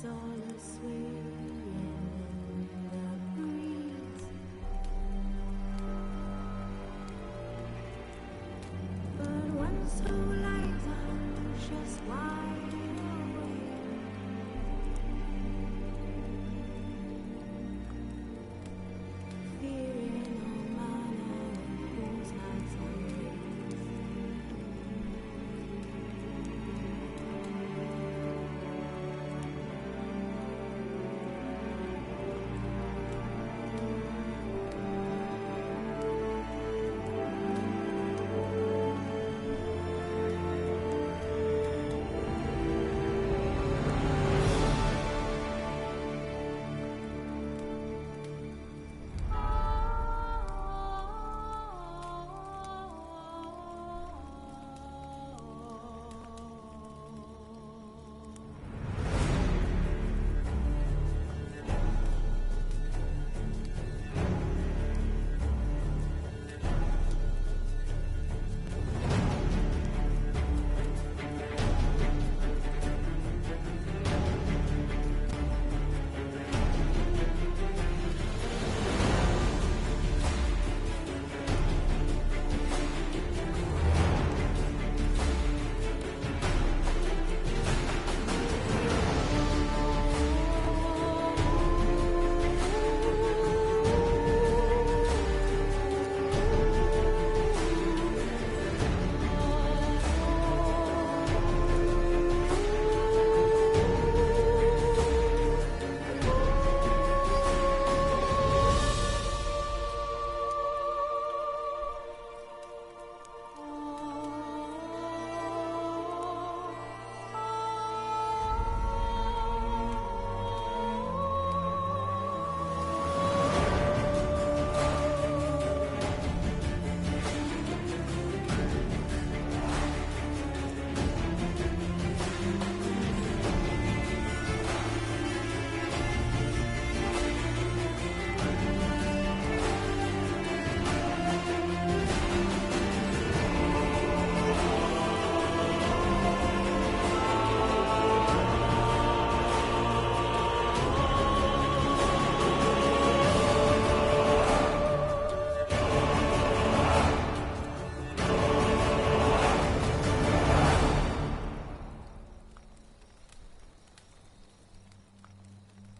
all swaying in the breeze. But when so light, I'm just wide awake. Fearing all manner of who's not on.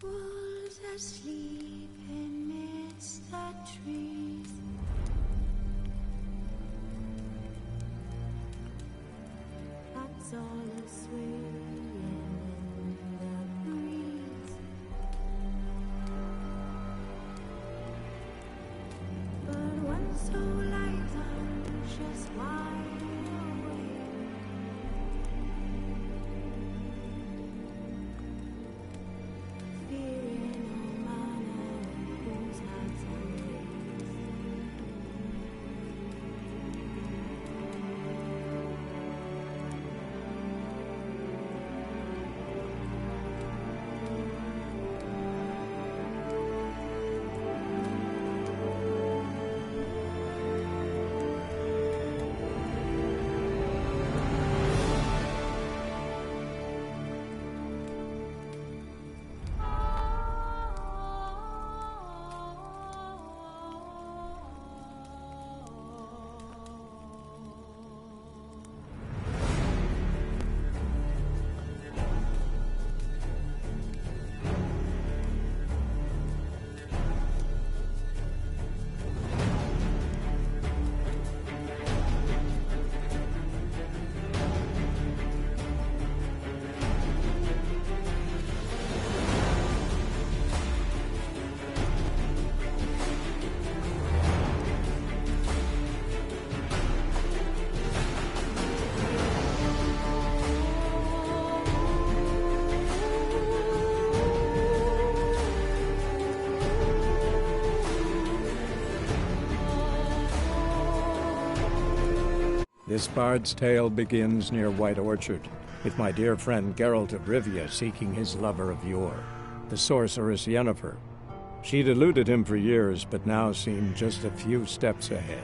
Wolves asleep amidst the trees. Bats all swaying in the breeze. But when so light, I'm just wide awake. Fearing all manner of who's not on. This bard's tale begins near White Orchard, with my dear friend Geralt of Rivia seeking his lover of yore, the sorceress Yennefer. She'd eluded him for years, but now seemed just a few steps ahead.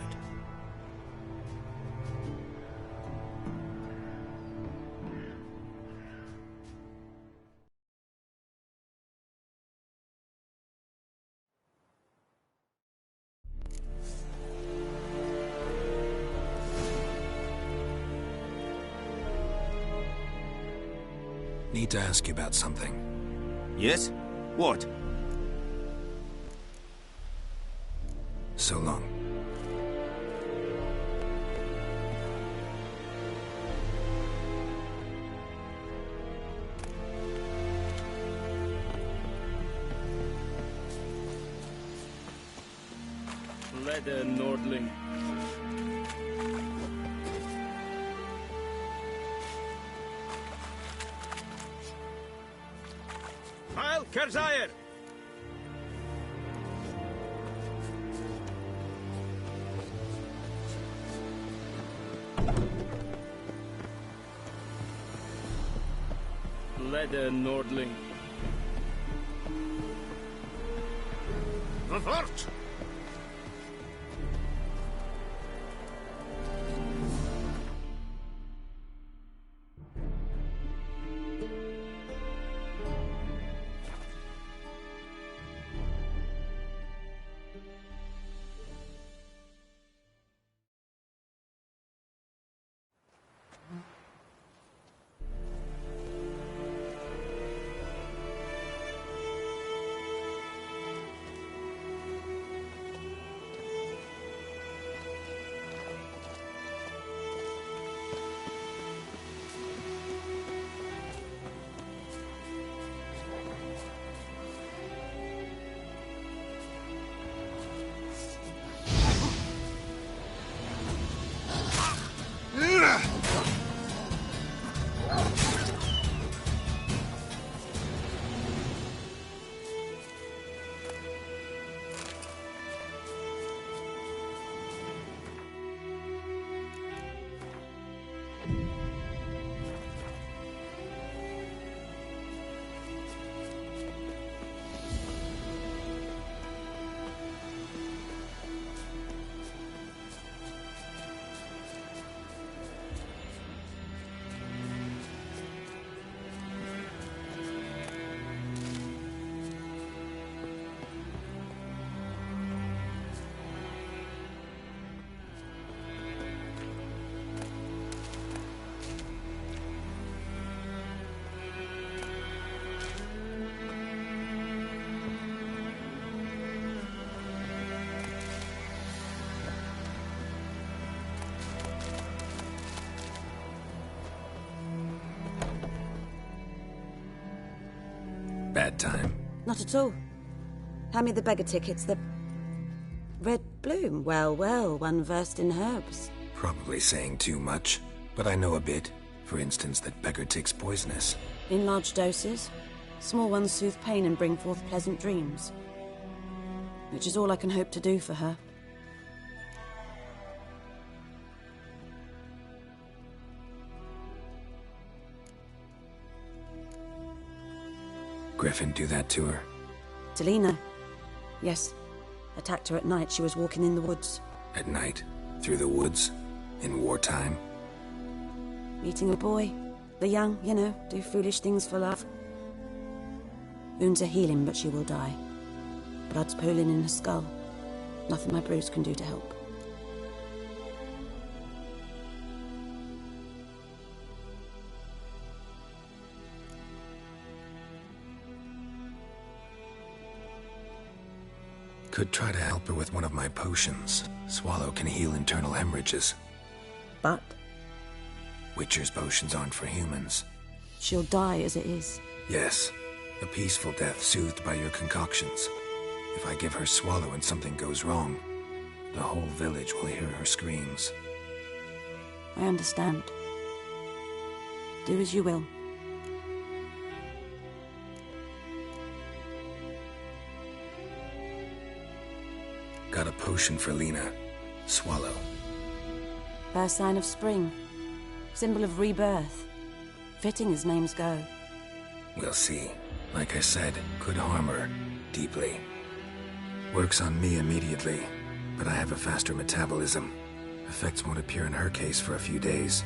Need to ask you about something. Yes? What? So long. Leather Nordling. Heil Kerzayer! Leather Nordling. Verfort! Bad time. Not at all. Hand me the beggar tickets, the... Red bloom. Well, well, one versed in herbs. Probably saying too much, but I know a bit. For instance, that beggar tick's poisonous. In large doses. Small ones soothe pain and bring forth pleasant dreams. Which is all I can hope to do for her. Griffin do that to her? Delina? Yes. Attacked her at night. She was walking in the woods. At night? Through the woods? In wartime? Meeting a boy. The young, you know, do foolish things for love. Wounds are healing, but she will die. Blood's pooling in her skull. Nothing my bruise can do to help. Could try to help her with one of my potions. Swallow can heal internal hemorrhages. But Witcher's potions aren't for humans. she'll die as it is. Yes, a peaceful death soothed by your concoctions. If I give her Swallow and something goes wrong, the whole village will hear her screams. I understand. Do as you will. Got a potion for Lena. Swallow. First sign of spring. Symbol of rebirth. Fitting as names go. We'll see. Like I said, could harm her. Deeply. Works on me immediately, but I have a faster metabolism. Effects won't appear in her case for a few days.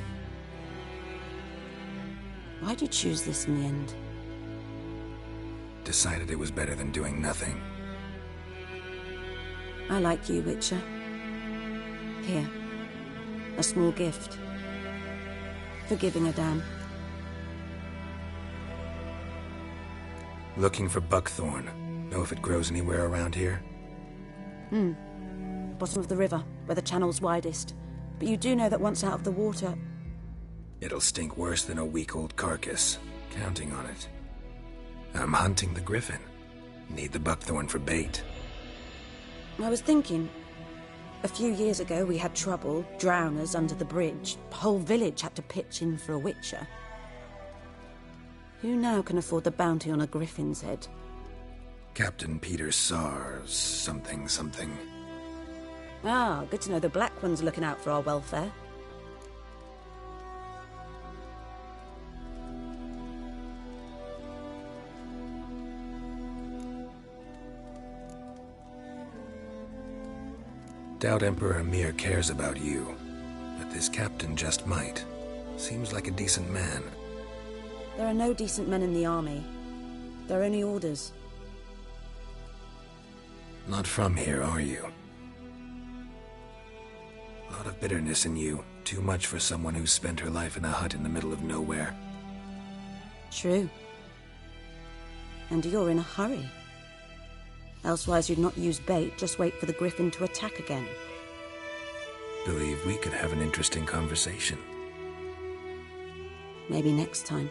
Why'd you choose this in the end? Decided it was better than doing nothing. I like you, Witcher. Here. A small gift. For giving a damn. Looking for buckthorn. Know if it grows anywhere around here? Bottom of the river, where the channel's widest. But you do know that once out of the water... It'll stink worse than a week-old carcass. Counting on it. I'm hunting the griffin. Need the buckthorn for bait. I was thinking... A few years ago we had trouble, drowners under the bridge. The whole village had to pitch in for a witcher. Who now can afford the bounty on a griffin's head? Captain Peter Sars, something. Ah, good to know the Black One's looking out for our welfare. Doubt Emperor Amir cares about you, but this captain just might. Seems like a decent man. There are no decent men in the army. They're only orders. Not from here, are you? Lot of bitterness in you. Too much for someone who spent her life in a hut in the middle of nowhere. True. And you're in a hurry. Elsewise you'd not use bait, just wait for the griffin to attack again. Believe we could have an interesting conversation. Maybe next time.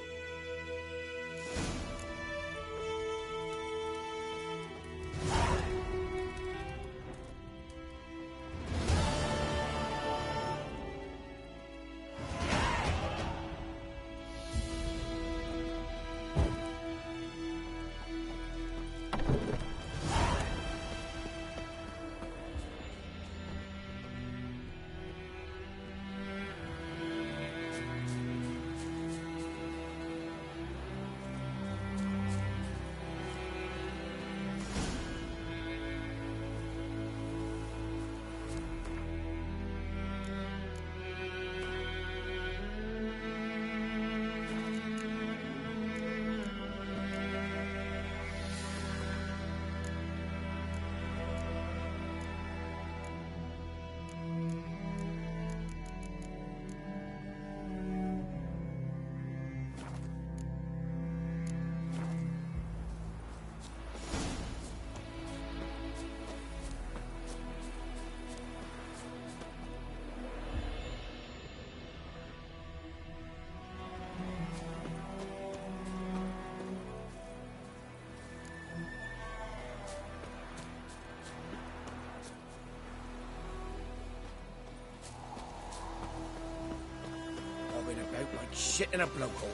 About like shit in a blowhole.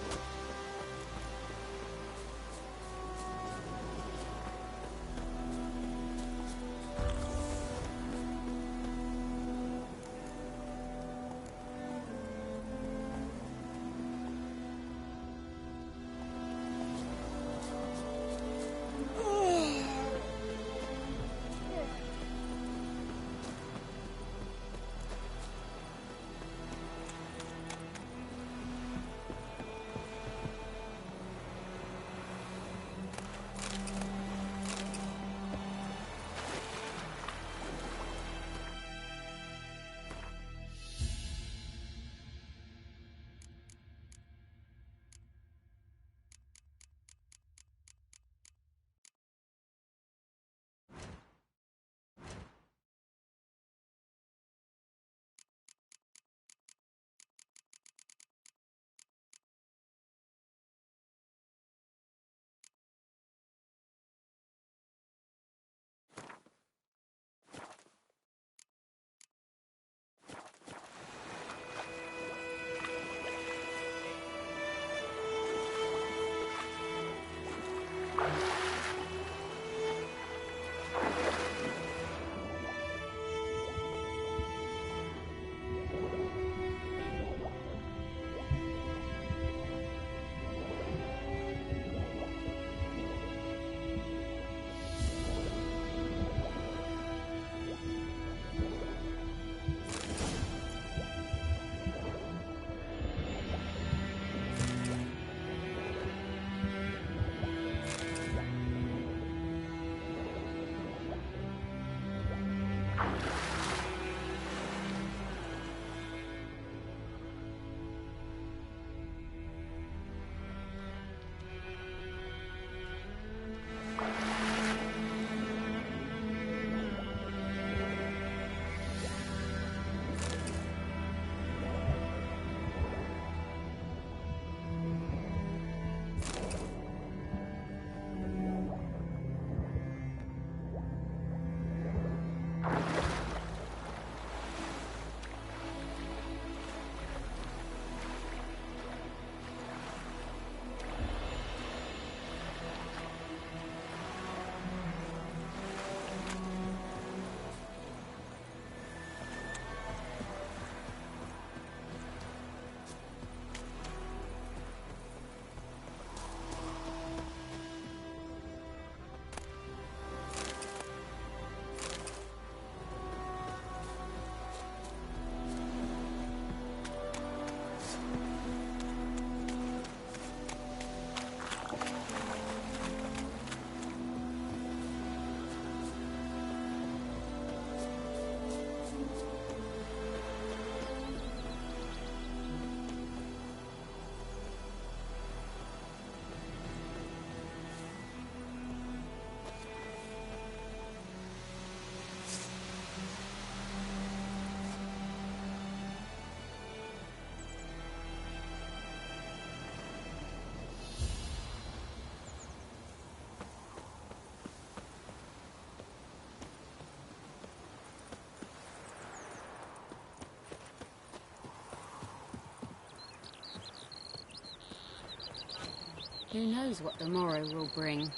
Who knows what tomorrow will bring?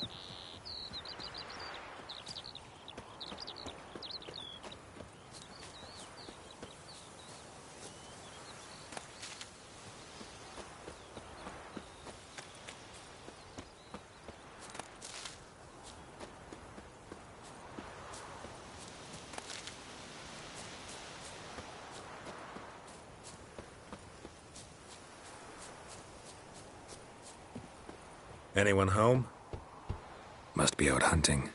Anyone home? Must be out hunting.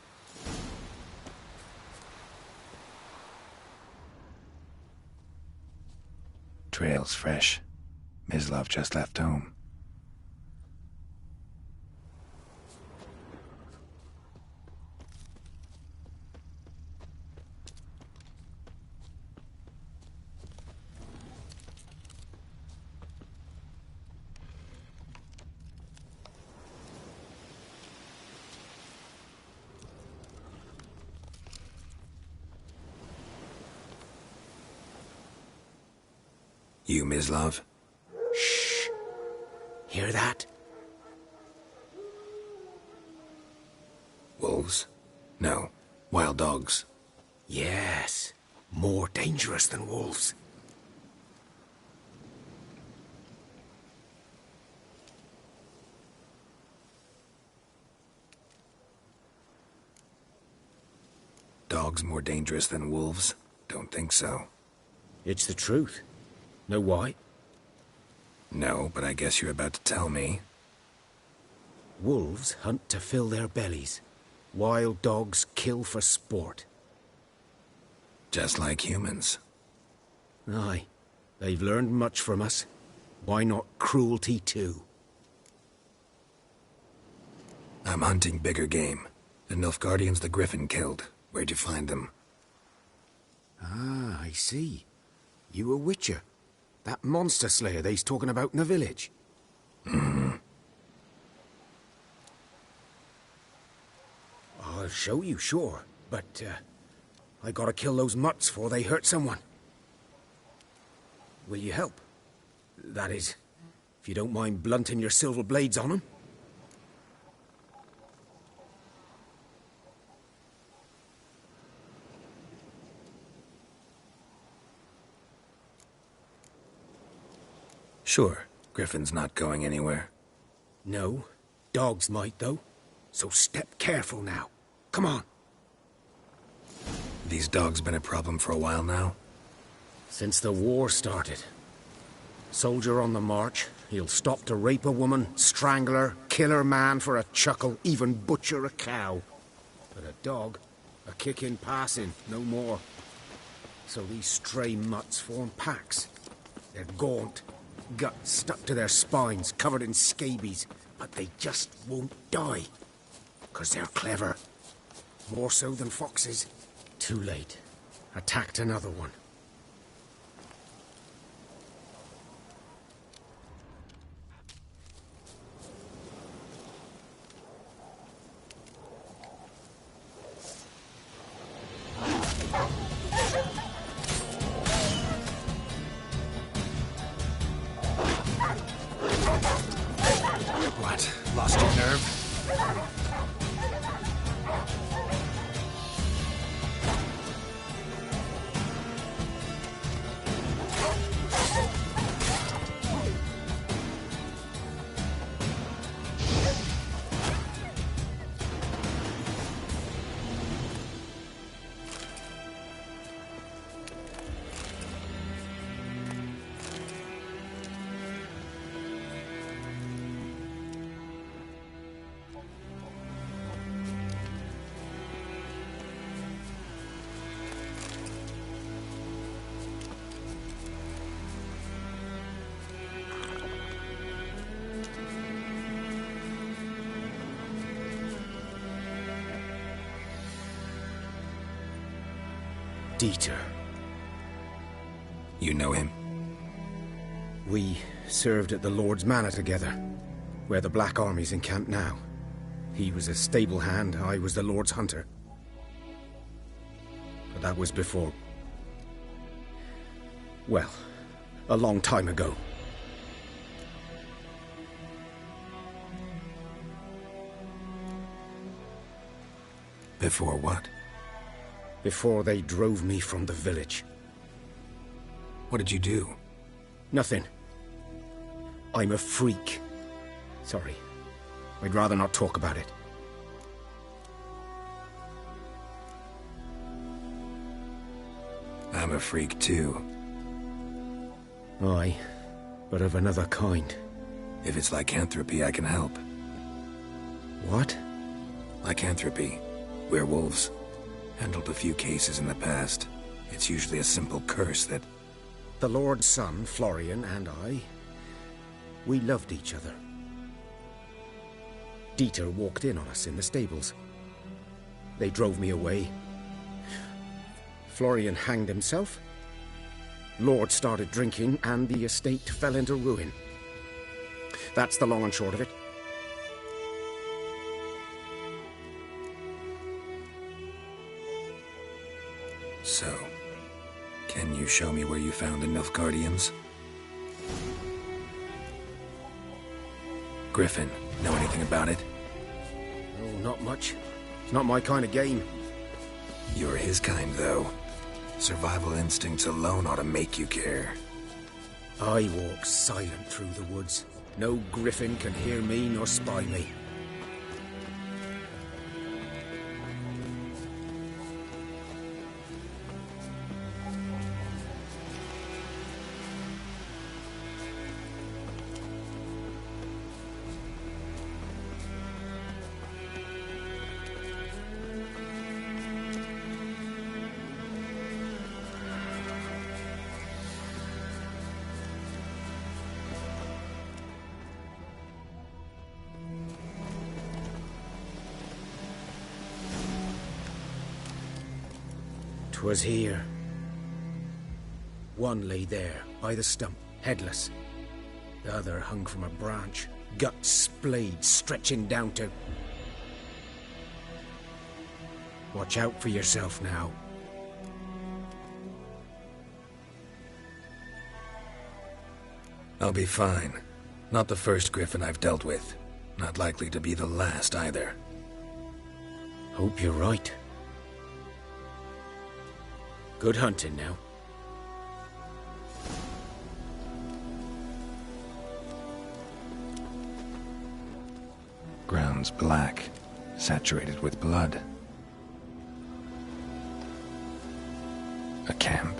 Trail's fresh. Mislav just left home. You, Mislav? Shh. Hear that? Wolves? No. Wild dogs. Yes. More dangerous than wolves. Dogs more dangerous than wolves? Don't think so. It's the truth. Know why? No, but I guess you're about to tell me. Wolves hunt to fill their bellies. Wild dogs kill for sport. Just like humans. Aye. They've learned much from us. Why not cruelty too? I'm hunting bigger game. The Nilfgaardians the Griffin killed. Where'd you find them? Ah, I see. You a witcher. That monster slayer they's talking about in the village. Mm-hmm. I'll show you, sure. But, I gotta kill those mutts before they hurt someone. Will you help? That is, if you don't mind blunting your silver blades on them. Sure. Griffin's not going anywhere. No. Dogs might, though. So step careful now. Come on. These dogs been a problem for a while now? Since the war started. Soldier on the march, he'll stop to rape a woman, strangle her, kill her man for a chuckle, even butcher a cow. But a dog, a kick in passing, no more. So these stray mutts form packs. They're gaunt, guts stuck to their spines, covered in scabies, but they just won't die. 'Cause they're clever. More so than foxes. Too late. Attacked another one. What? Lost your nerve? Dieter. You know him? We served at the Lord's Manor together, where the Black Army's encamped now. He was a stable hand, I was the Lord's hunter. But that was before... well, a long time ago. Before what? Before they drove me from the village. What did you do? Nothing. I'm a freak. Sorry. I'd rather not talk about it. I'm a freak too. Aye, but of another kind. If it's lycanthropy, I can help. What? Lycanthropy. Werewolves. Handled a few cases in the past. It's usually a simple curse that... The Lord's son, Florian, and I... we loved each other. Dieter walked in on us in the stables. They drove me away. Florian hanged himself. Lord started drinking, and the estate fell into ruin. That's the long and short of it. So, can you show me where you found the Nilfgaardians? Griffin, know anything about it? Oh, not much. It's not my kind of game. You're his kind, though. Survival instincts alone ought to make you care. I walk silent through the woods. No griffin can hear me nor spy me. Was here. One lay there, by the stump, headless. The other hung from a branch, guts splayed, stretching down to... Watch out for yourself now. I'll be fine. Not the first griffin I've dealt with. Not likely to be the last, either. Hope you're right. Good hunting now. Ground's black, saturated with blood. A camp.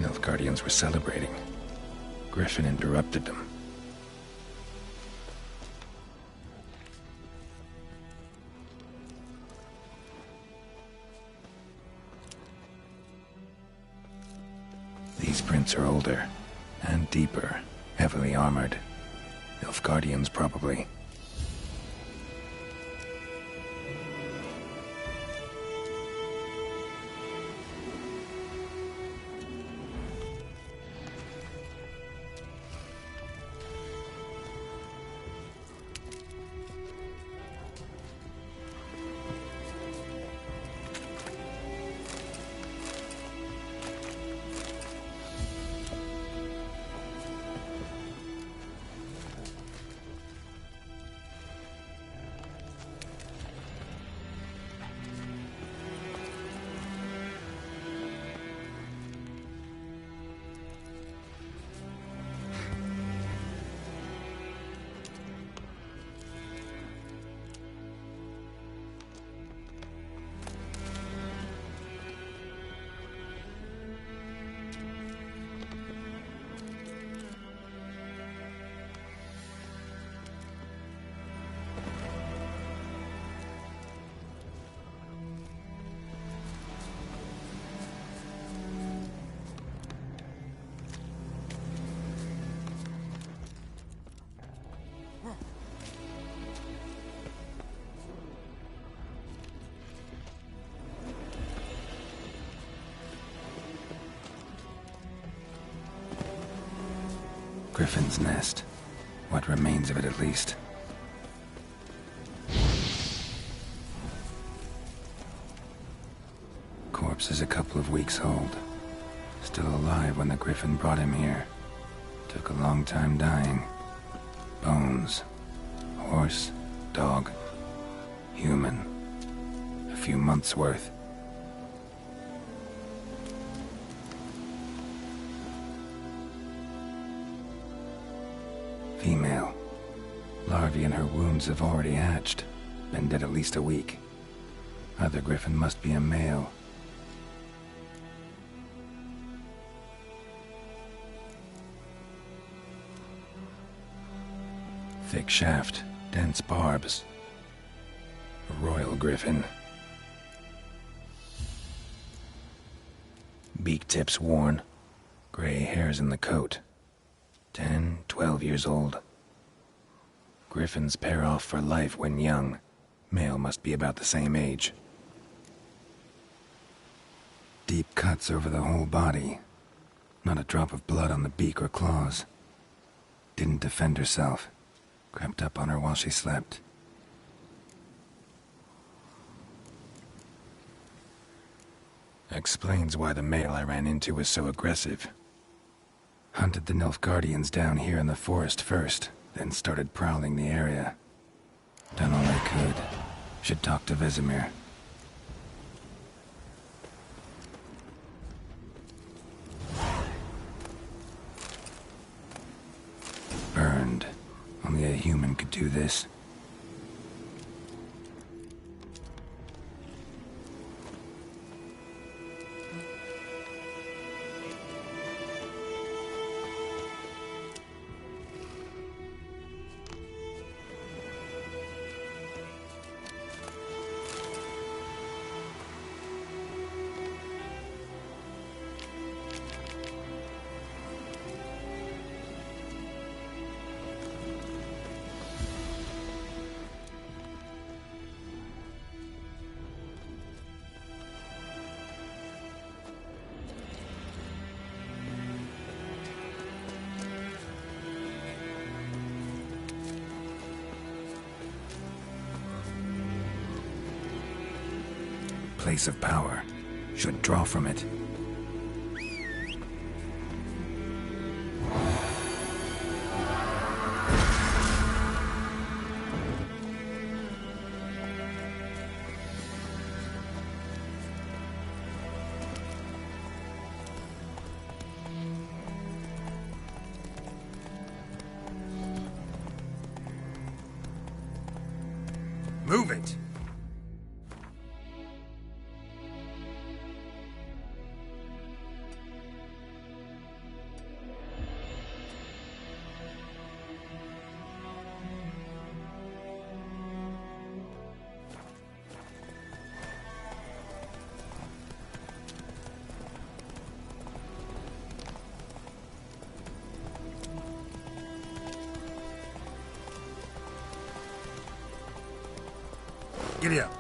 Nilfgaardians were celebrating. Griffin interrupted them. These prints are older, and deeper, heavily armored. Nilfgaardians, probably. Griffin's nest. What remains of it, at least. Corpse is a couple of weeks old. Still alive when the Griffin brought him here. Took a long time dying. Bones. Horse. Dog. Human. few months' worth. Female. Larvae in her wounds have already hatched. Been dead at least a week. Other griffin must be a male. Thick shaft, dense barbs. A royal griffin. Beak tips worn. Gray hairs in the coat. 10, 12 years old. Griffins pair off for life when young. Male must be about the same age. Deep cuts over the whole body. Not a drop of blood on the beak or claws. Didn't defend herself. Crept up on her while she slept. Explains why the male I ran into was so aggressive. Hunted the Nilfgaardians down here in the forest first, then started prowling the area. Done all I could. Should talk to Vesemir. Burned. Only a human could do this. Place of power. Should draw from it. Move it! Giddy up.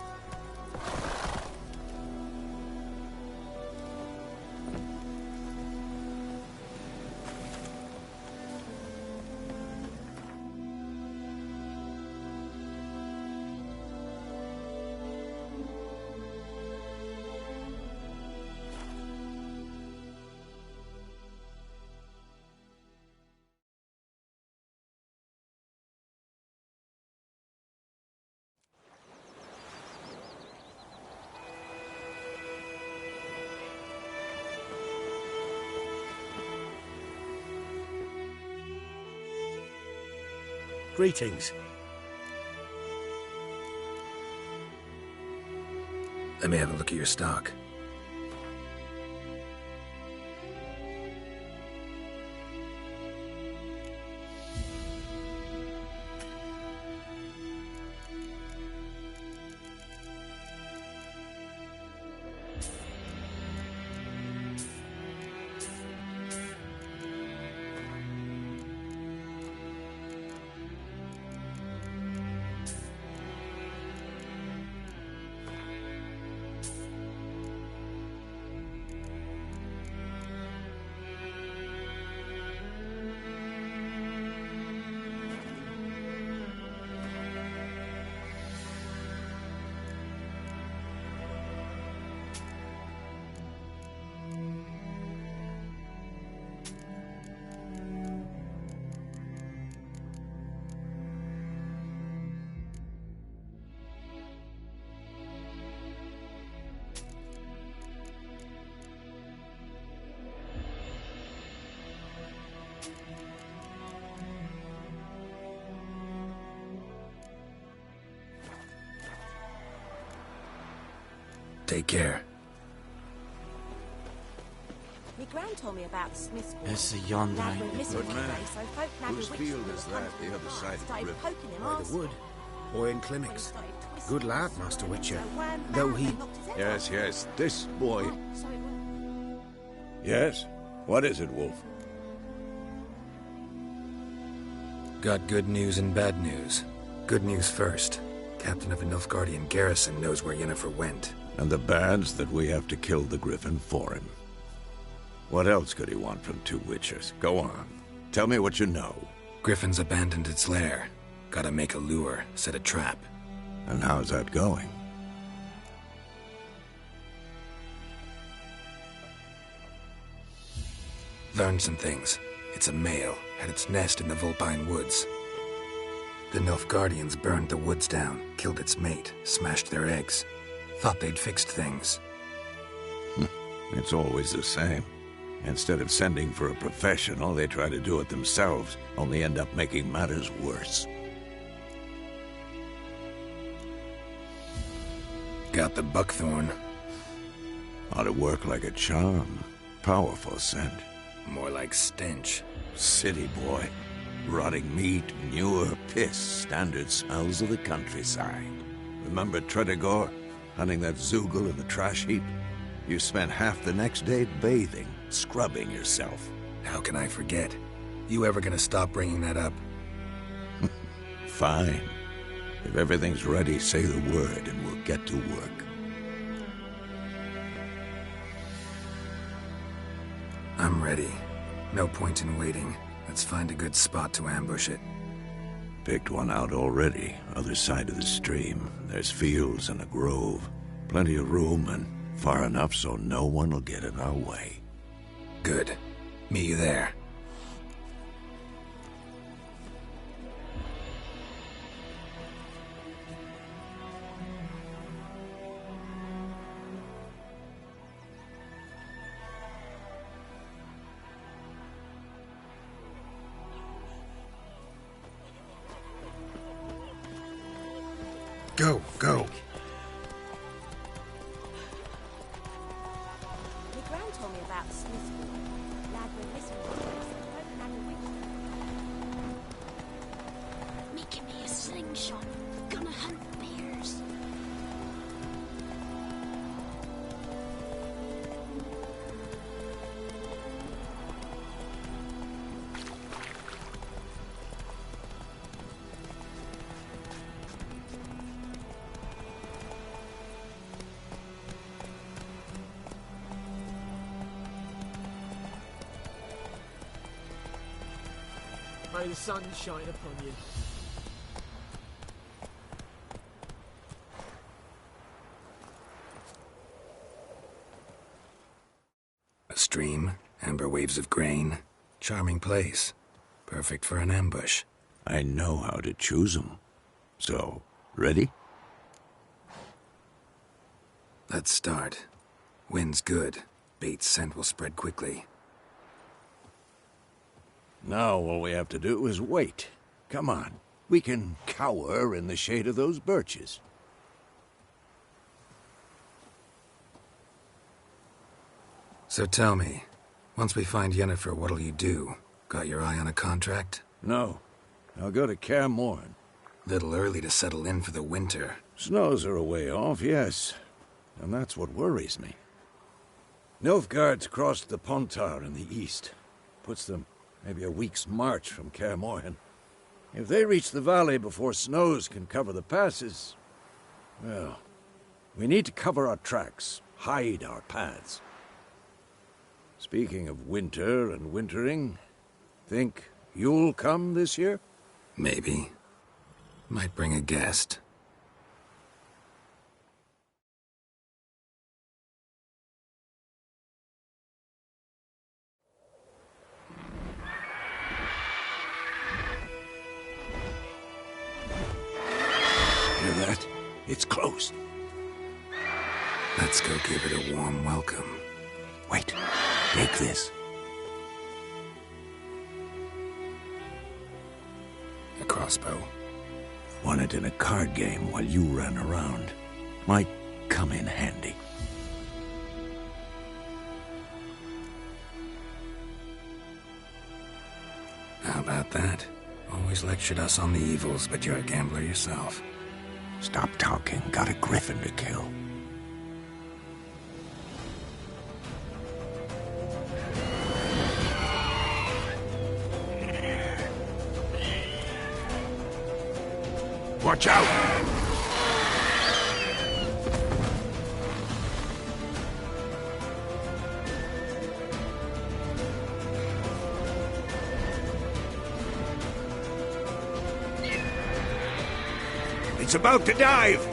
Greetings. Let me have a look at your stock. Take care. My gran told me about the Smith's boy. It's a yonder, Lad ain't went it? missing Good man. today, so folk nabbed Whose a witch field from is the that, country. the other side of the Started river? poking him By the arse. wood. Boy in When he clinics. started twisting Good his lad, sword, Master and Witcher. so wham, Though bam, he- and knocked his head Yes, off. yes, this boy. Right, so it went. Yes? What is it, Wolf? Got good news and bad news. Good news first. Captain of a Nilfgaardian garrison knows where Yennefer went. And the bad's that we have to kill the Griffin for him. What else could he want from two witchers? Go on. Tell me what you know. Griffin's abandoned its lair. Gotta make a lure, set a trap. And how's that going? Learned some things. It's a male, had its nest in the Vulpine Woods. The Nilfgaardians burned the woods down, killed its mate, smashed their eggs. Thought they'd fixed things. It's always the same. Instead of sending for a professional, they try to do it themselves, only end up making matters worse. Got the buckthorn. Ought to work like a charm. Powerful scent. More like stench. City boy. Rotting meat, manure, piss, standard smells of the countryside. Remember Tredegor? Hunting that Zoogle in the trash heap? You spent half the next day bathing, scrubbing yourself. How can I forget? You ever gonna stop bringing that up? Fine. If everything's ready, say the word and we'll get to work. I'm ready. No point in waiting. Let's find a good spot to ambush it. Picked one out already, other side of the stream. There's fields and a grove. Plenty of room and far enough so no one will get in our way. Good. Meet you there. Go, go. My gran told me about the Smith's boy. Lad went missing today, so folk nabbed a witch. Making me a slingshot. Gonna hunt bears. May the sun shine upon you. A stream, amber waves of grain. Charming place. Perfect for an ambush. I know how to choose 'em. So, ready? Let's start. Wind's good. Bait's scent will spread quickly. Now all we have to do is wait. Come on. We can cower in the shade of those birches. So tell me, once we find Yennefer, what'll you do? Got your eye on a contract? No. I'll go to Kaer Morhen. Little early to settle in for the winter. Snows are a way off, yes. And that's what worries me. Nilfgaard's crossed the Pontar in the east. Puts them maybe a week's march from Kaer Morhen. If they reach the valley before snows can cover the passes, well, we need to cover our tracks, hide our paths. Speaking of winter and wintering, think you'll come this year? Maybe. Might bring a guest. Hear that? It's close. Let's go give it a warm welcome. Wait, take this. A crossbow. Won it in a card game while you ran around. Might come in handy. about that. Always lectured us on the evils, but you're a gambler yourself. Stop talking. Got a griffin to kill. Watch out! It's about to dive!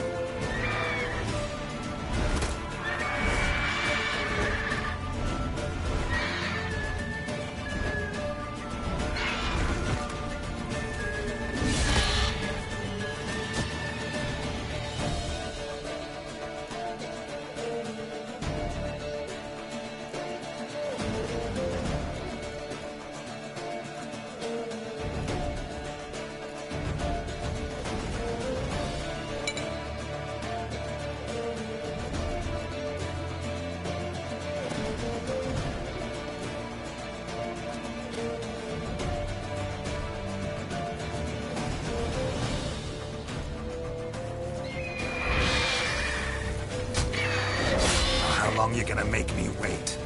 How long you gonna make me wait?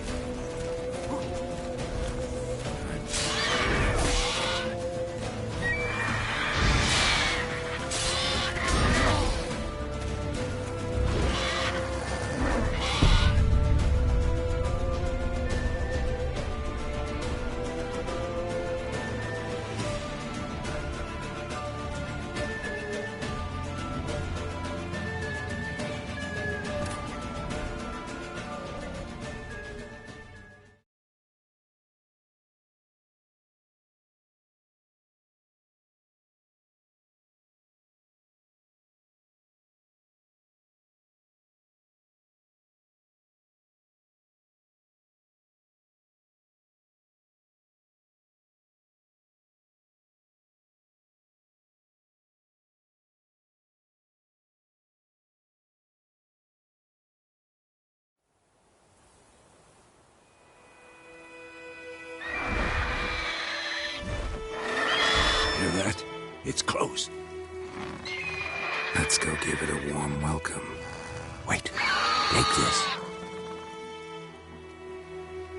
Hear that? It's close. Let's go give it a warm welcome. Wait. Take this.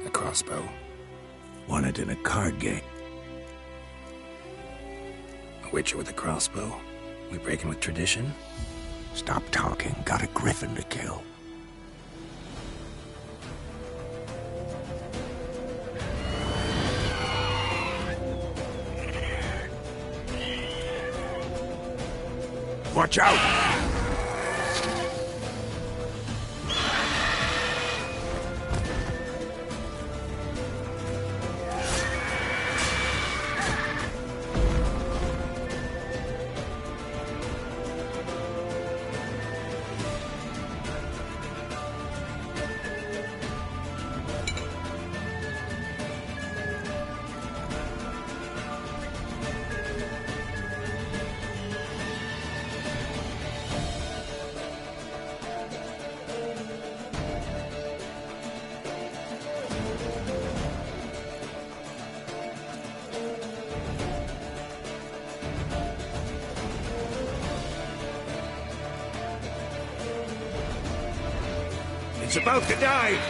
A crossbow. Won it in a card game. A witcher with a crossbow. We breaking with tradition? Stop talking. Got a griffin to kill. Watch out! It's about to dive!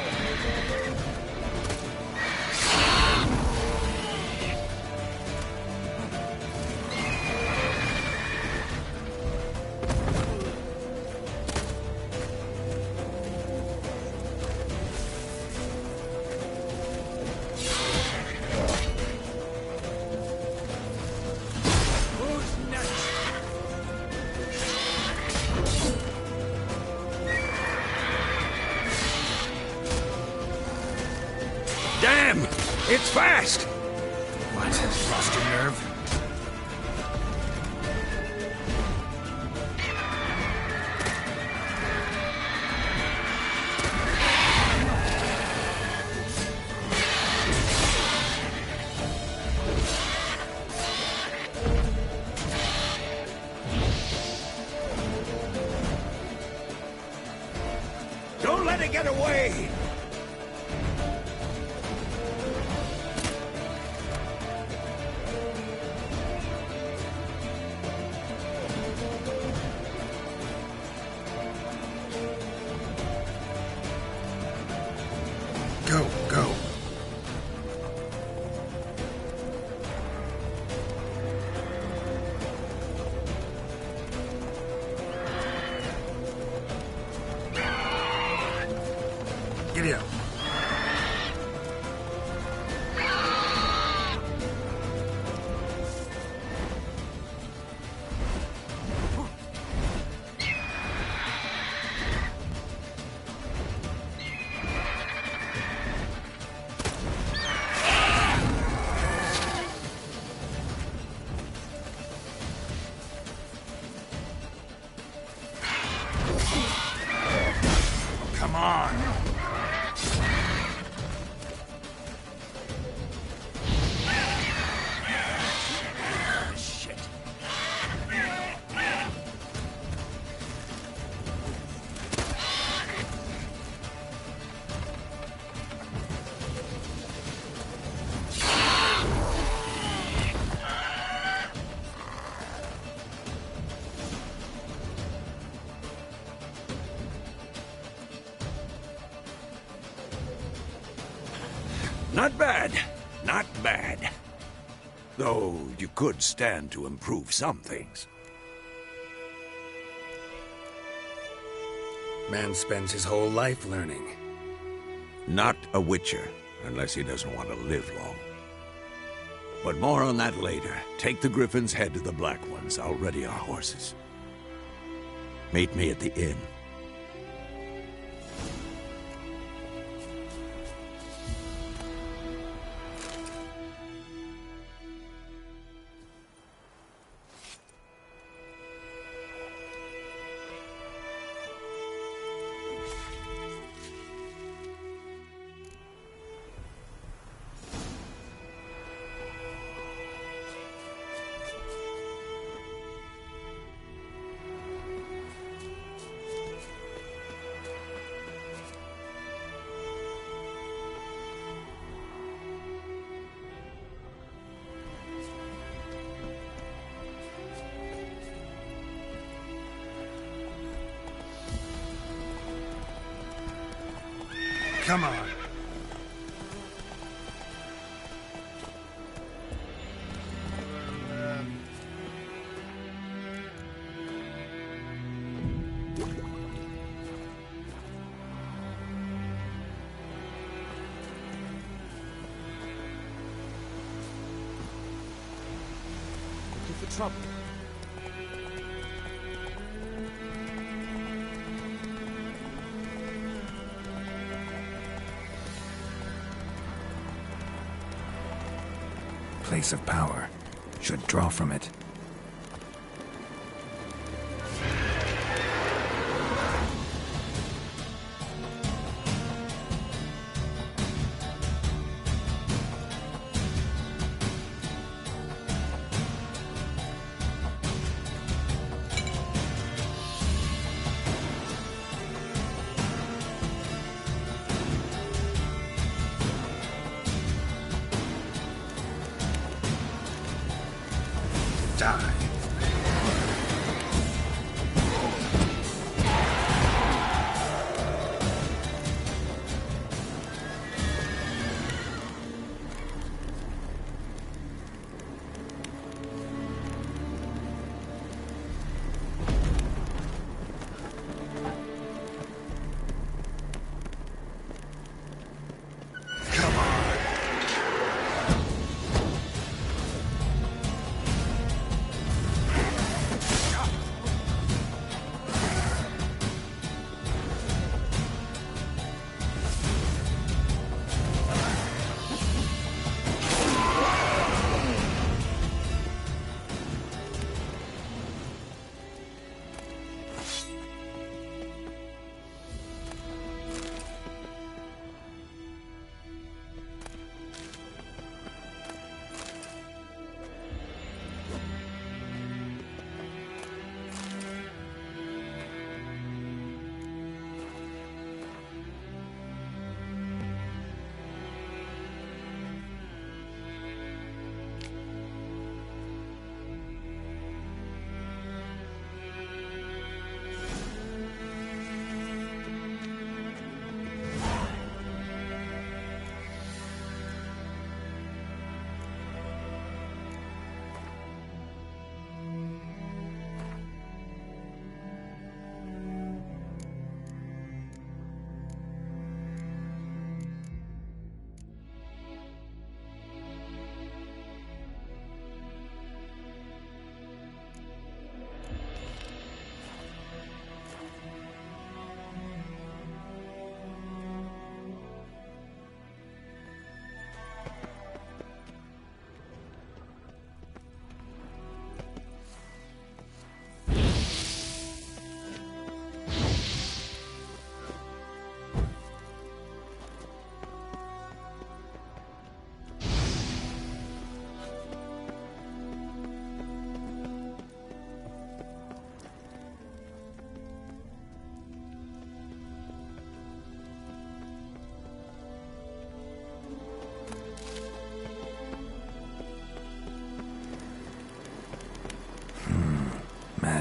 Damn! It's fast! What? Lost your nerve? Don't let it get away! of you. Come on! Shit. Not bad. Not bad. Though you could stand to improve some things. Man spends his whole life learning. Not a witcher, unless he doesn't want to live long. But more on that later. Take the Griffin's head to the Black Ones. I'll ready our horses. Meet me at the inn. Come on. Looking for trouble. Place of power. Should draw from it. Die.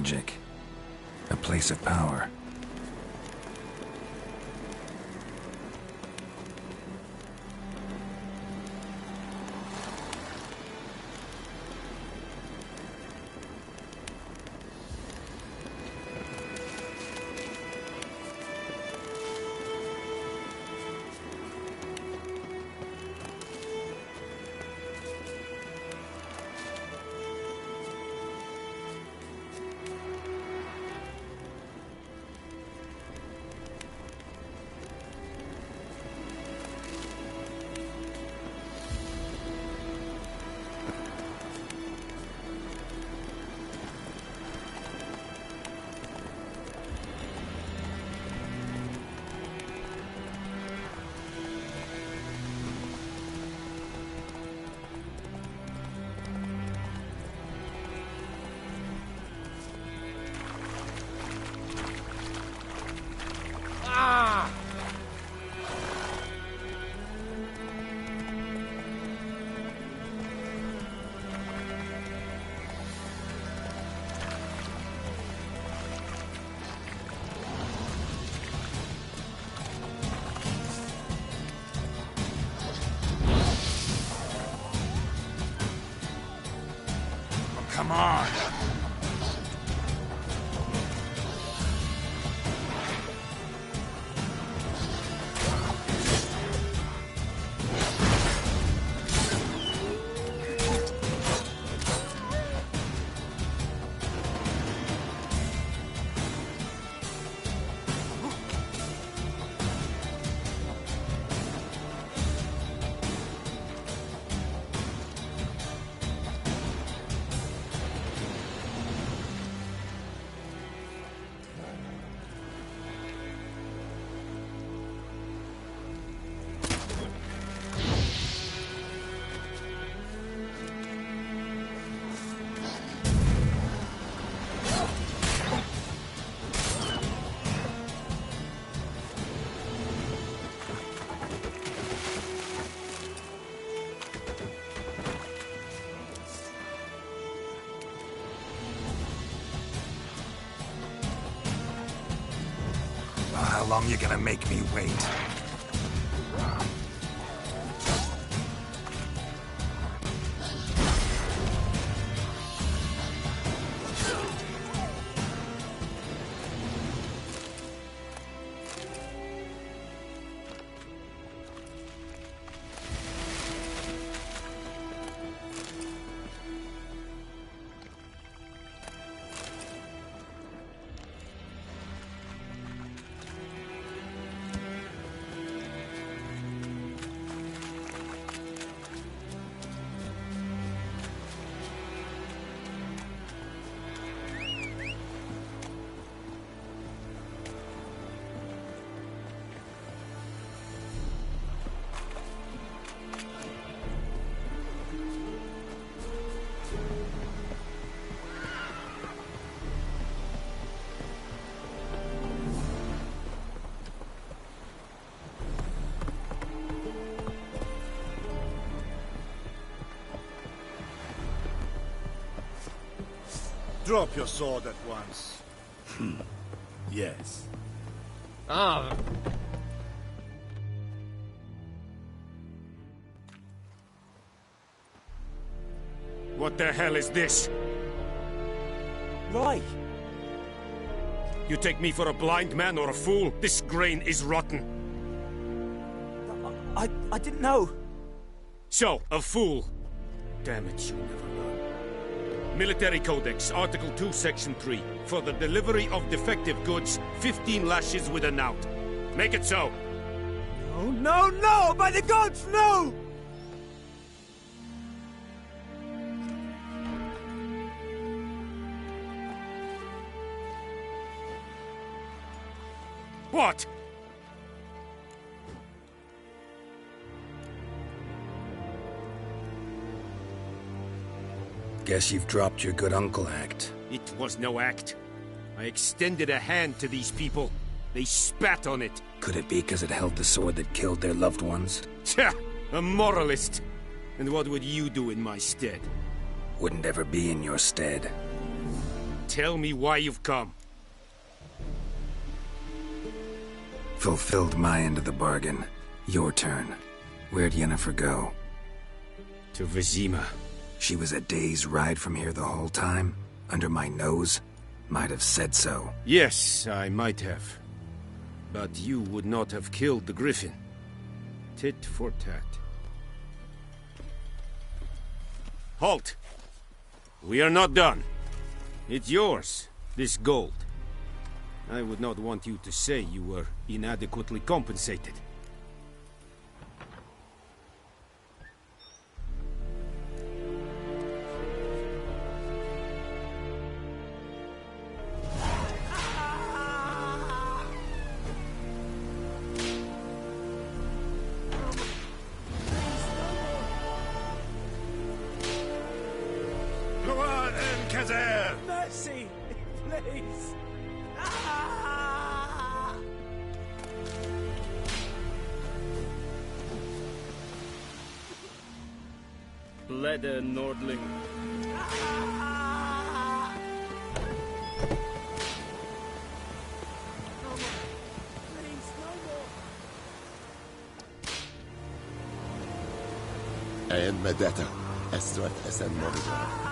magic. A place of power. Come on! How long you gonna make me wait? Drop your sword at once. Yes. Ah. What the hell is this? Right. You take me for a blind man or a fool? This grain is rotten. I didn't know. So, a fool. Damn it, you never learn. Military Codex, Article 2, Section 3. For the delivery of defective goods, 15 lashes with a knout. Make it so. No, no, no! By the gods, no! What? Guess you've dropped your good uncle act. It was no act. I extended a hand to these people. They spat on it. Could it be because it held the sword that killed their loved ones? Tja! A moralist! And what would you do in my stead? Wouldn't ever be in your stead. tell me why you've come. Fulfilled my end of the bargain. Your turn. Where'd Yennefer go? To Vizima. She was a day's ride from here the whole time? Under my nose? Might have said so. Yes, I might have. But you would not have killed the griffin. Tit for tat. Halt! We are not done. It's yours, this gold. I would not want you to say you were inadequately compensated. Mercy, please. Blede Nordling. En med detta, Estret Essen Mordor.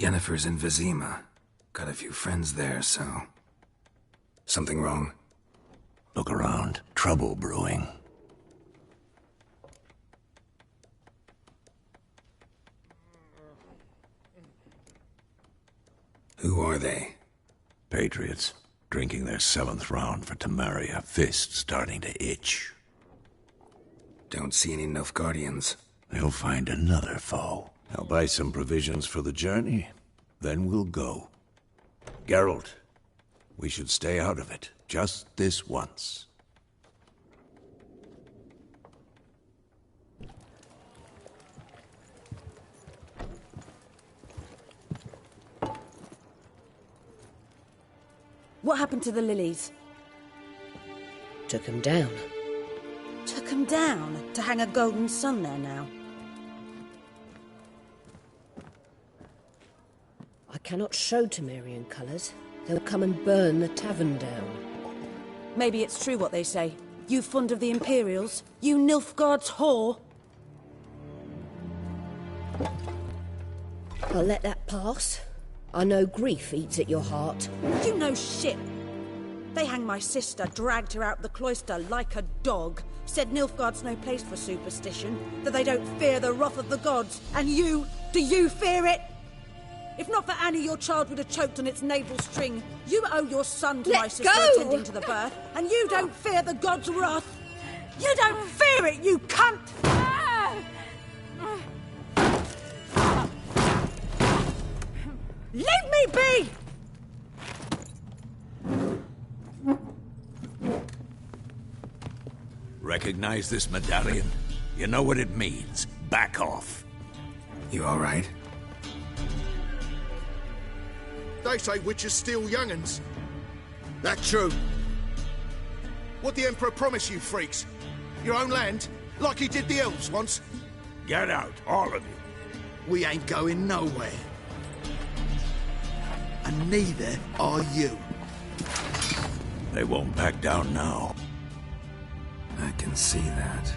Yennefer's in Vizima. Got a few friends there, so... Something wrong? Look around. Trouble brewing. Who are they? Patriots. Drinking their 7th round for Temeria. Fist starting to itch. Don't see any Nilfgaardians. They'll find another foe. I'll buy some provisions for the journey. Then we'll go. Geralt, we should stay out of it. Just this once. What happened to the lilies? Took them down. Took them down? To hang a golden sun there now? I cannot show Temerian colours. They'll come and burn the tavern down. Maybe it's true what they say. You fond of the Imperials? You Nilfgaard's whore? I'll let that pass. I know grief eats at your heart. You know shit. They hanged my sister, dragged her out the cloister like a dog. Said Nilfgaard's no place for superstition, that they don't fear the wrath of the gods. And you, do you fear it? If not for Annie, your child would have choked on its navel string. You owe your son to my sister attending to the birth, and you don't fear the gods' wrath. You don't fear it, you cunt! Leave me be! Recognize this medallion? You know what it means. Back off. You all right? They say witches steal young'uns. That true? What the Emperor promise you, freaks? Your own land? Like he did the elves once? Get out, all of you. We ain't going nowhere. And neither are you. They won't back down now. I can see that.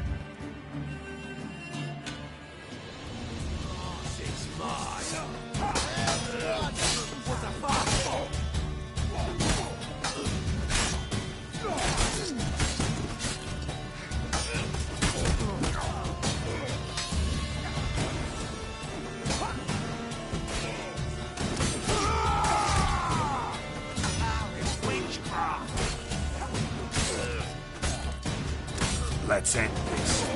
Let's end this.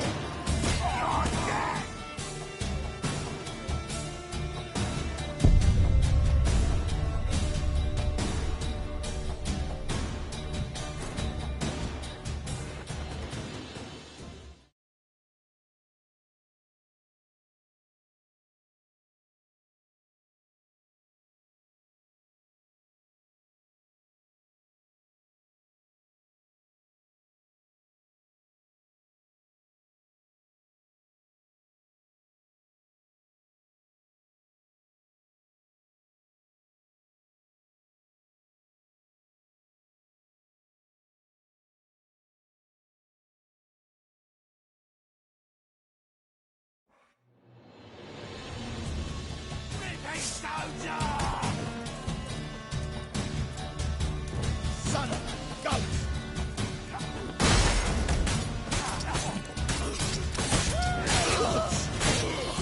Son of a goat!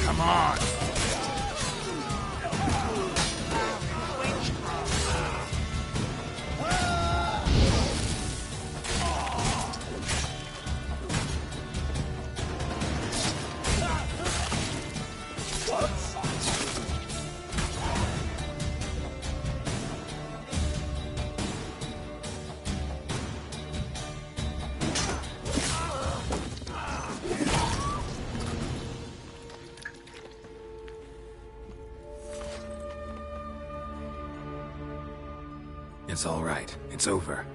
Come on! It's all right. It's over.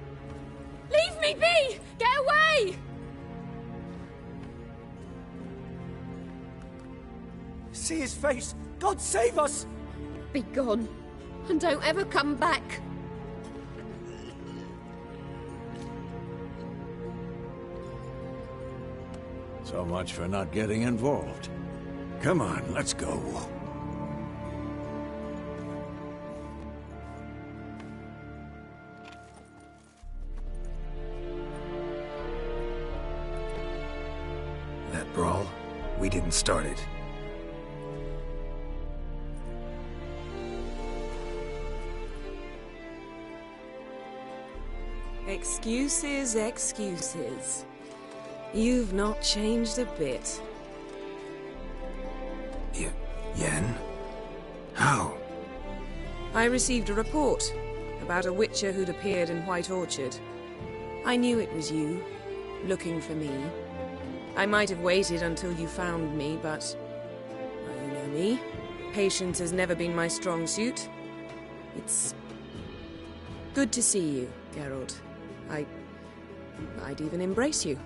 Leave me be! Get away! See his face! God save us! Be gone, and don't ever come back. So much for not getting involved. Come on, let's go. That brawl, we didn't start it. Excuses, excuses. You've not changed a bit. Yen? How? I received a report about a witcher who'd appeared in White Orchard. I knew it was you, looking for me. I might have waited until you found me, but... well, you know me. Patience has never been my strong suit. It's... good to see you, Geralt. I'd even embrace you.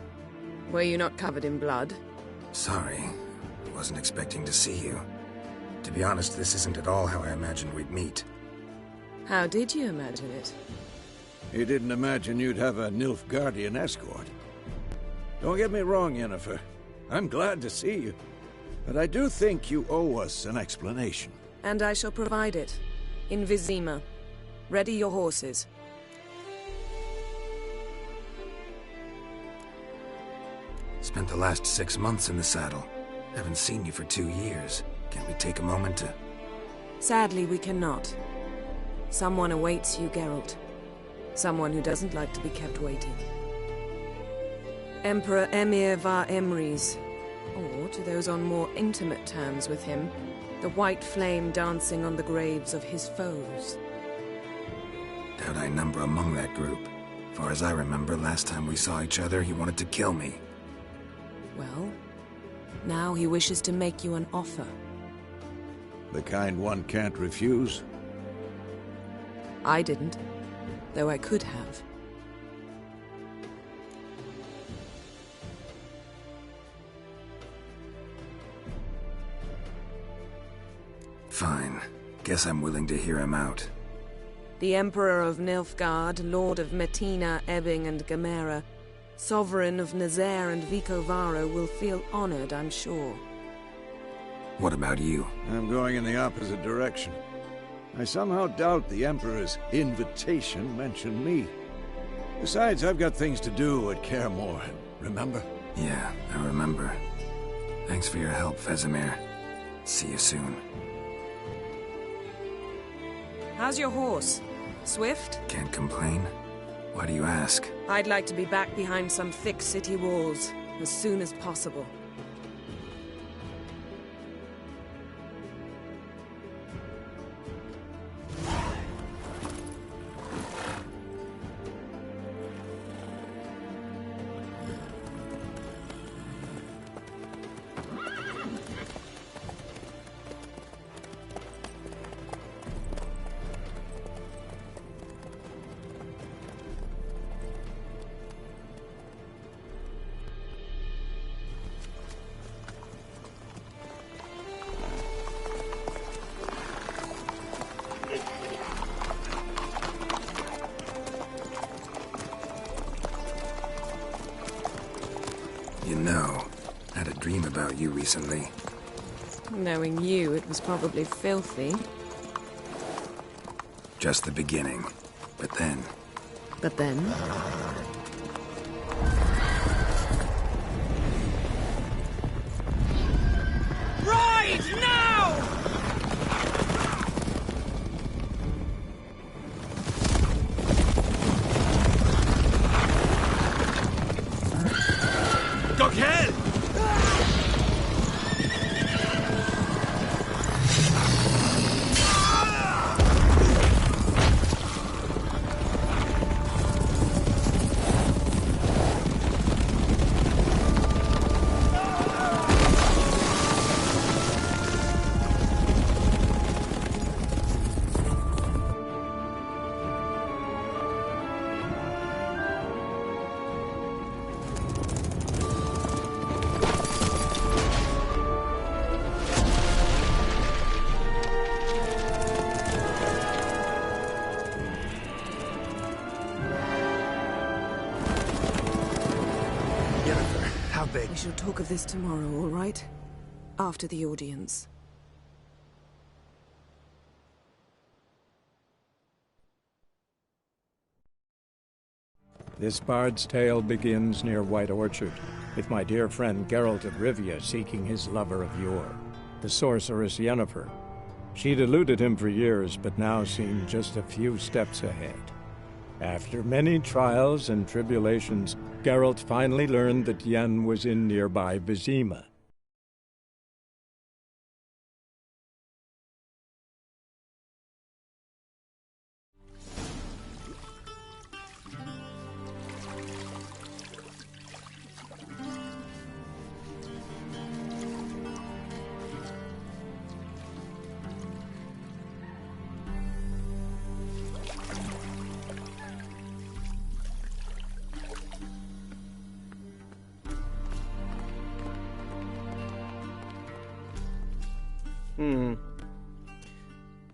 Were you not covered in blood? Sorry. Wasn't expecting to see you. To be honest, this isn't at all how I imagined we'd meet. How did you imagine it? You didn't imagine you'd have a Nilfgaardian escort. Don't get me wrong, Yennefer. I'm glad to see you. But I do think you owe us an explanation. And I shall provide it. In Vizima. Ready your horses. Spent the last 6 months in the saddle. Haven't seen you for 2 years. Can't we take a moment to... Sadly, we cannot. Someone awaits you, Geralt. Someone who doesn't like to be kept waiting. Emperor Emir var Emrys. Or, to those on more intimate terms with him, the white flame dancing on the graves of his foes. Doubt I number among that group. Far as I remember, last time we saw each other, he wanted to kill me. Well, now he wishes to make you an offer. The kind one can't refuse? I didn't, though I could have. Fine. Guess I'm willing to hear him out. The Emperor of Nilfgaard, Lord of Metina, Ebbing and Gamera, Sovereign of Nazaire and Vicovaro will feel honored, I'm sure. What about you? I'm going in the opposite direction. I somehow doubt the Emperor's invitation mentioned me. Besides, I've got things to do at Kaer Morhen, remember? Yeah, I remember. Thanks for your help, Vesemir. See you soon. How's your horse? Swift? Can't complain. Why do you ask? I'd like to be back behind some thick city walls as soon as possible. You know, I had a dream about you recently. Knowing you, it was probably filthy. Just the beginning. But then... But then? Right now! Go hell! We shall talk of this tomorrow, all right? After the audience. This bard's tale begins near White Orchard, with my dear friend Geralt of Rivia seeking his lover of yore, the sorceress Yennefer. She'd eluded him for years, but now seemed just a few steps ahead. After many trials and tribulations, Geralt finally learned that Yen was in nearby Vizima.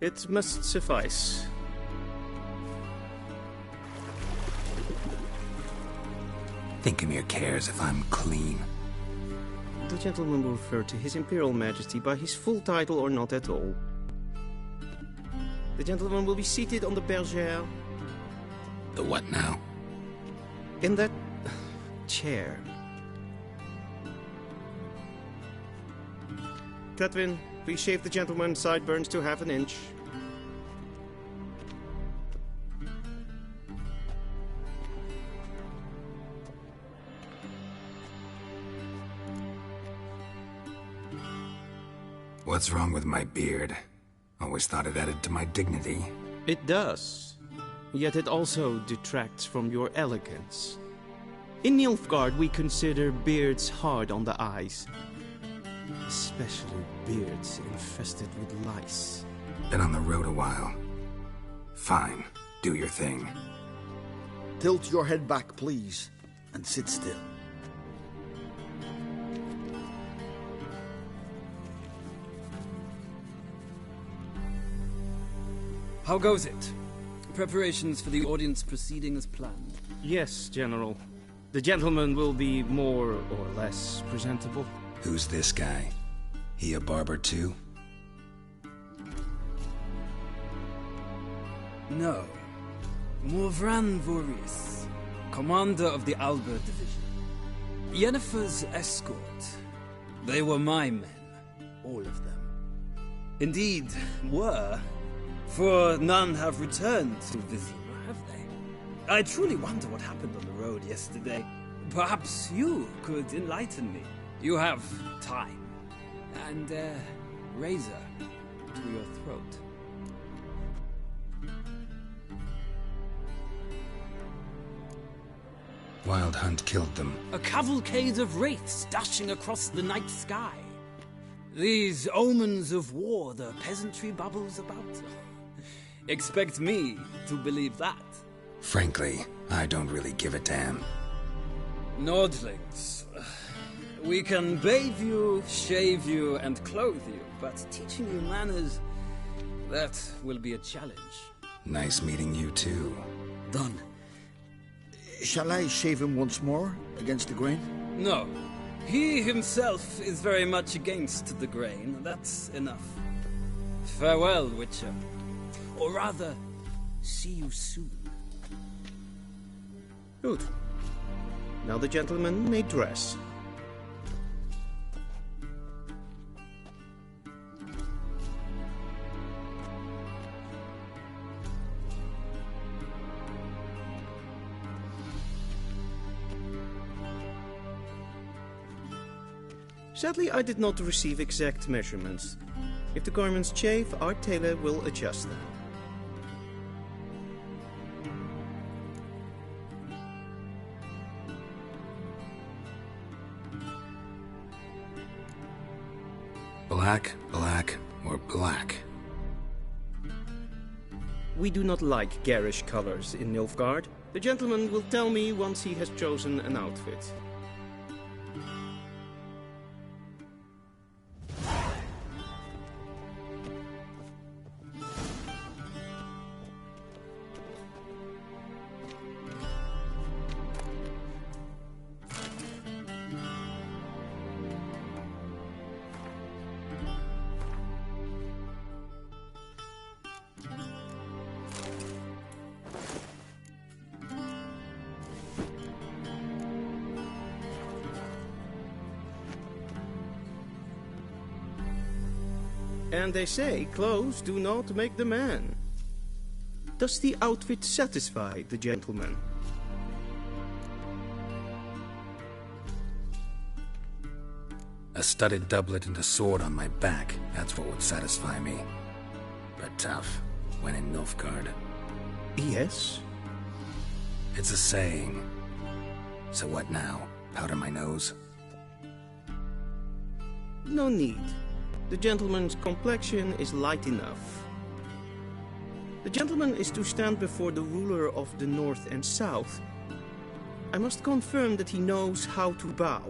It must suffice. Thinkemere cares if I'm clean. The gentleman will refer to His Imperial Majesty by his full title or not at all. The gentleman will be seated on the bergère. The what now? In that chair. Catwin, please shave the gentleman's sideburns to half an inch. What's wrong with my beard? Always thought it added to my dignity. It does. Yet it also detracts from your elegance. In Nilfgaard, we consider beards hard on the eyes. Especially beards infested with lice. Been on the road a while. Fine, do your thing. Tilt your head back, please, and sit still. How goes it? Preparations for the audience proceeding as planned? Yes, General. The gentleman will be more or less presentable. Who's this guy? He a barber too? No. Morvran Vorius, commander of the Alba Division. Yennefer's escort. They were my men. All of them. Indeed, were. For none have returned to Vizima, have they? I truly wonder what happened on the road yesterday. Perhaps you could enlighten me. You have time. And a razor to your throat. Wild Hunt killed them. A cavalcade of wraiths dashing across the night sky. These omens of war the peasantry bubbles about. Expect me to believe that. Frankly, I don't really give a damn. Nordlings. We can bathe you, shave you, and clothe you, but teaching you manners, that will be a challenge. Nice meeting you too. Done. Shall I shave him once more, against the grain? No. He himself is very much against the grain. That's enough. Farewell, Witcher. Or rather, see you soon. Good. Now the gentleman may dress. Sadly, I did not receive exact measurements. If the garments chafe, our tailor will adjust them. Black, black, or black? We do not like garish colors in Nilfgaard. The gentleman will tell me once he has chosen an outfit. And they say clothes do not make the man. Does the outfit satisfy the gentleman? A studded doublet and a sword on my back, that's what would satisfy me. But tough, when in Nilfgaard. Yes? It's a saying. So what now? Powder my nose? No need. The gentleman's complexion is light enough. The gentleman is to stand before the ruler of the North and South. I must confirm that he knows how to bow.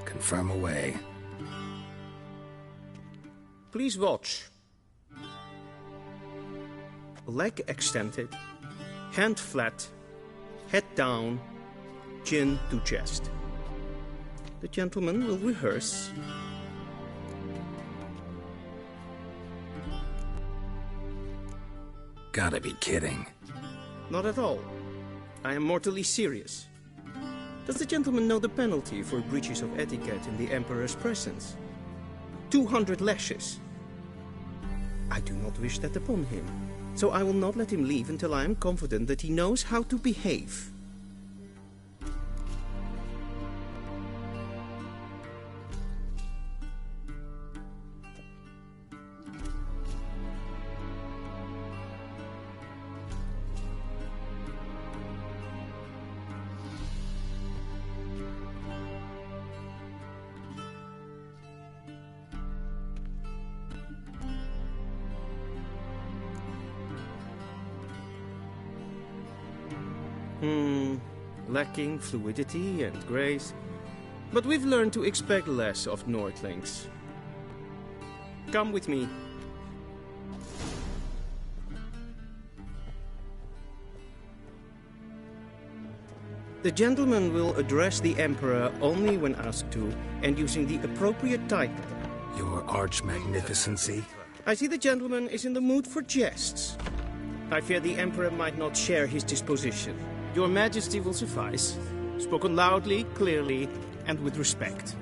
Confirm away. Please watch. Leg extended, hand flat, head down, chin to chest. The gentleman will rehearse. Gotta be kidding. Not at all. I am mortally serious. Does the gentleman know the penalty for breaches of etiquette in the Emperor's presence? 200 lashes. I do not wish that upon him, so I will not let him leave until I am confident that he knows how to behave. Lacking fluidity and grace. But we've learned to expect less of Nordlings. Come with me. The gentleman will address the Emperor only when asked to, and using the appropriate title. Your Arch-Magnificency? I see the gentleman is in the mood for jests. I fear the Emperor might not share his disposition. Your Majesty will suffice. Spoken loudly, clearly, and with respect.